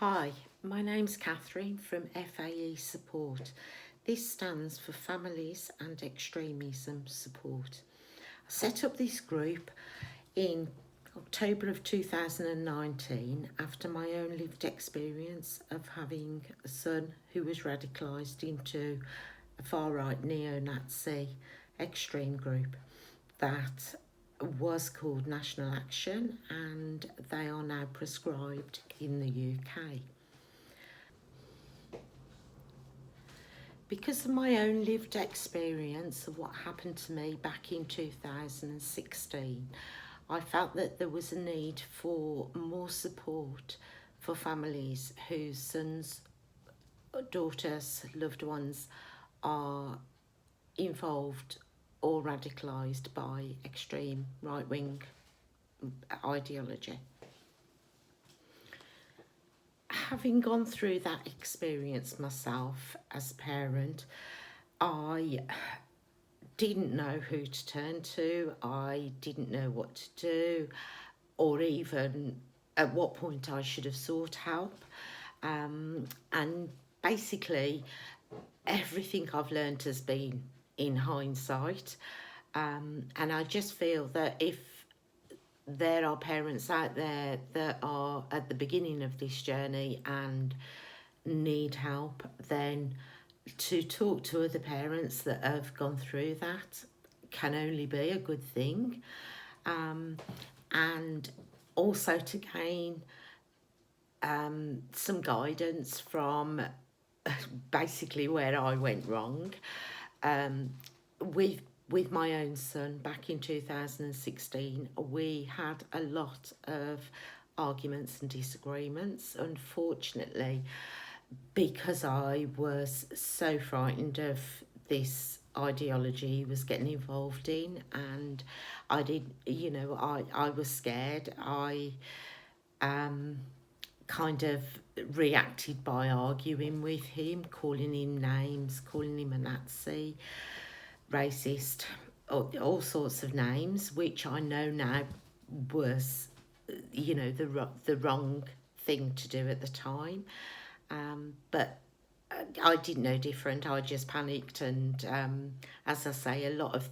Hi, my name's Katherine from FAE Support. This stands for Families and Extremism Support. I set up this group in October of 2019 after my own lived experience of having a son who was radicalised into a far-right neo-Nazi extreme group that was called National Action, and they are now prescribed in the UK. Because of my own lived experience of what happened to me back in 2016, I felt that there was a need for more support for families whose sons, daughters, loved ones are involved or radicalised by extreme right-wing ideology. Having gone through that experience myself as a parent, I didn't know who to turn to. I didn't know what to do, or even at what point I should have sought help. And basically, everything I've learned has been in hindsight. And I just feel that if there are parents out there that are at the beginning of this journey and need help, then to talk to other parents that have gone through that can only be a good thing. And also to gain some guidance from basically where I went wrong. With my own son back in 2016, we had a lot of arguments and disagreements. Unfortunately, because I was so frightened of this ideology he was getting involved in, and I was scared. I kind of reacted by arguing with him, calling him names, calling him a Nazi, racist, all sorts of names, which I know now was, the wrong thing to do at the time. But I didn't know different. I just panicked, and as I say, a lot of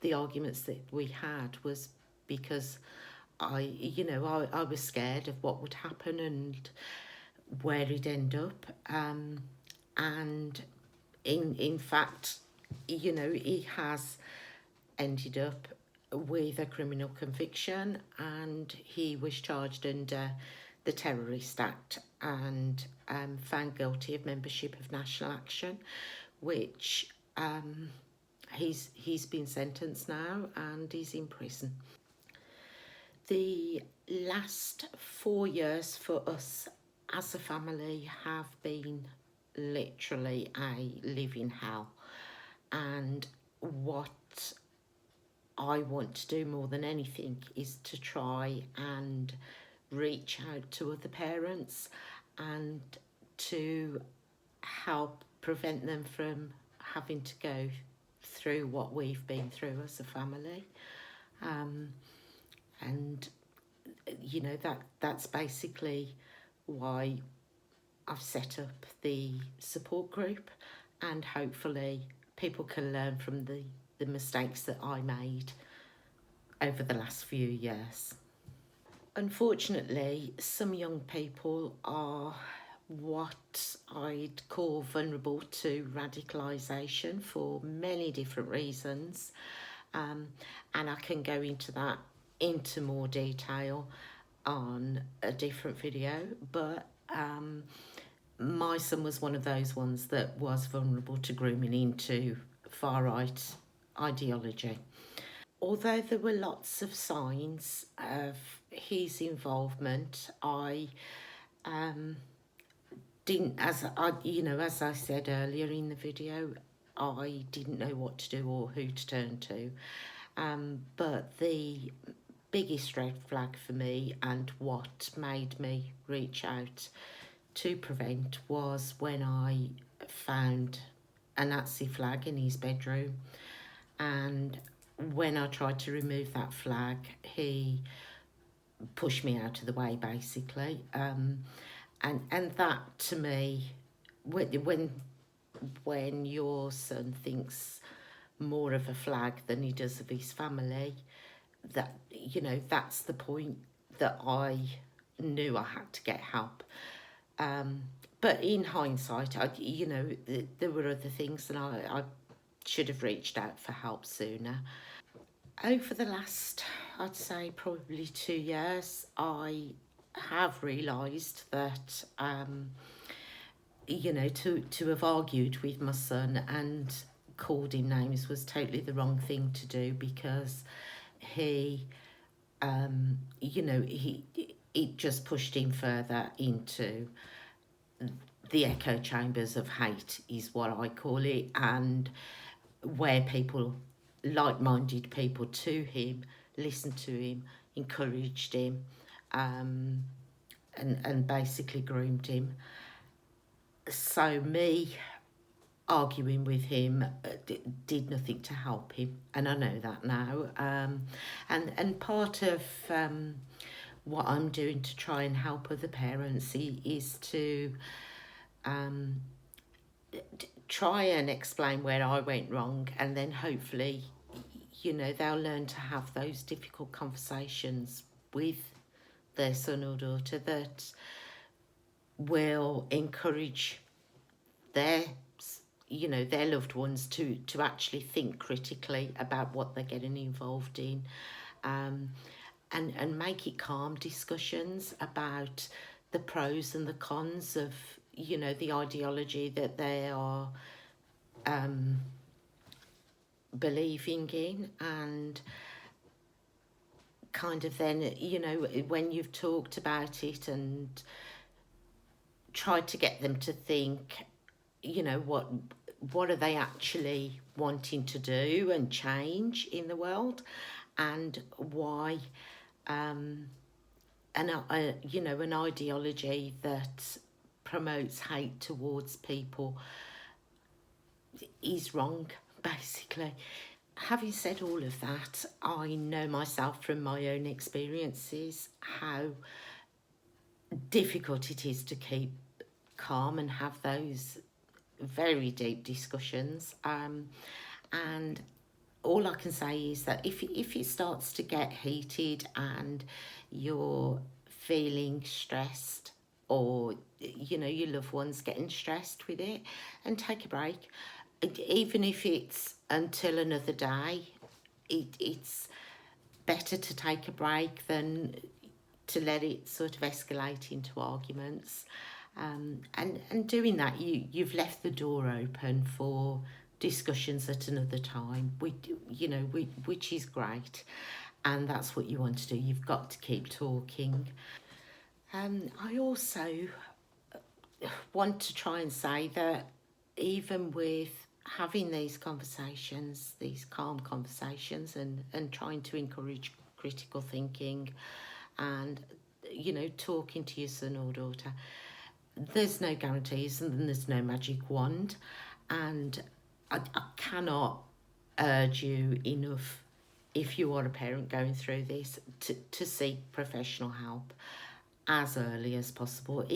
the arguments that we had was because I was scared of what would happen and where he'd end up. And in fact, he has ended up with a criminal conviction, and he was charged under the Terrorist Act and found guilty of membership of National Action, which he's been sentenced now and he's in prison. The last 4 years for us as a family have been literally a living hell. And what I want to do more than anything is to try and reach out to other parents and to help prevent them from having to go through what we've been through as a family. And that's basically why I've set up the support group, and hopefully people can learn from the mistakes that I made over the last few years. Unfortunately, some young people are what I'd call vulnerable to radicalisation for many different reasons. And I can go into more detail on a different video, but my son was one of those ones that was vulnerable to grooming into far-right ideology. Although there were lots of signs of his involvement, I didn't, as I said earlier in the video, I didn't know what to do or who to turn to. But the biggest red flag for me, and what made me reach out to Prevent, was when I found a Nazi flag in his bedroom, and when I tried to remove that flag, he pushed me out of the way, basically. And that to me, when your son thinks more of a flag than he does of his family, that, you know, that's the point that I knew I had to get help. Um, but in hindsight, you know, there were other things, and I should have reached out for help sooner. Over the last, I'd say, probably 2 years, I have realised that, you know, to have argued with my son and called him names was totally the wrong thing to do, because he, you know, it just pushed him further into the echo chambers of hate, is what I call it, and where people, like-minded people to him, listened to him, encouraged him, um, and basically groomed him. So me arguing with him did nothing to help him, and I know that now. And part of what I'm doing to try and help other parents is to um, try and explain where I went wrong, and then hopefully, you know, they'll learn to have those difficult conversations with their son or daughter that will encourage their, you know, their loved ones to actually think critically about what they're getting involved in, um, and make it calm discussions about the pros and the cons of, you know, the ideology that they are um, believing in. And kind of then, you know, when you've talked about it and tried to get them to think, you know, what are they actually wanting to do and change in the world, and why, um, you know, an ideology that promotes hate towards people is wrong, basically. Having said all of that, I know myself from my own experiences how difficult it is to keep calm and have those very deep discussions. And all I can say is that if it starts to get heated and you're feeling stressed, or, you know, your loved one's getting stressed with it, and take a break. Even if it's until another day, it's better to take a break than to let it sort of escalate into arguments. And doing that, you've left the door open for discussions at another time, which is great, and that's what you want to do. You've got to keep talking. I also want to try and say that even with having these conversations, these calm conversations, and trying to encourage critical thinking, and, you know, talking to your son or daughter, there's no guarantees and there's no magic wand. And I cannot urge you enough, if you are a parent going through this, to seek professional help as early as possible.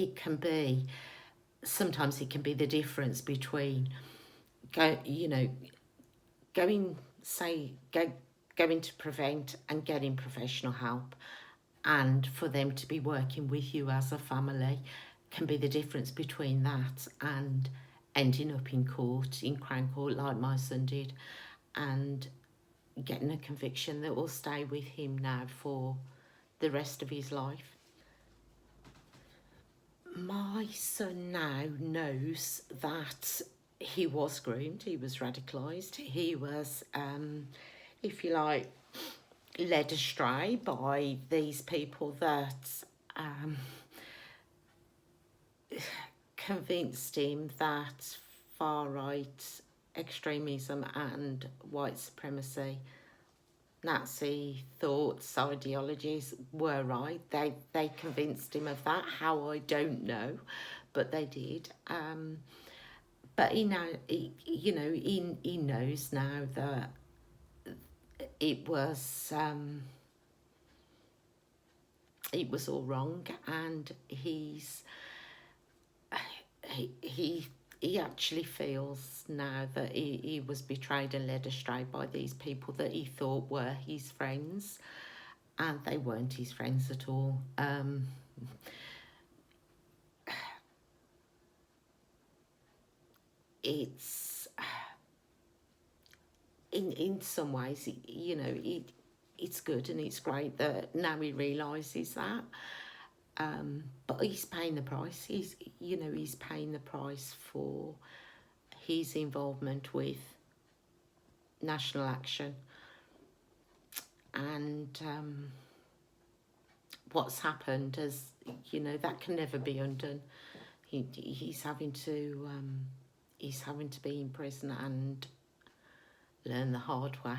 Sometimes it can be the difference between going going to prevent and getting professional help, and for them to be working with you as a family can be the difference between that and ending up in court, in Crown Court, like my son did, and getting a conviction that will stay with him now for the rest of his life. My son now knows that he was groomed, he was radicalised, he was, if you like, led astray by these people that convinced him that far-right extremism and white supremacy, Nazi thoughts, ideologies were right. They convinced him of that. How, I don't know, but they did. But he knows now that it was all wrong, and he's he actually feels now that he was betrayed and led astray by these people that he thought were his friends, and they weren't his friends at all. It's in some ways, it's good and it's great that now he realises that. But he's paying the price. He's paying the price for his involvement with National Action, and what's happened as that can never be undone. He's having to be in prison and learn the hard way.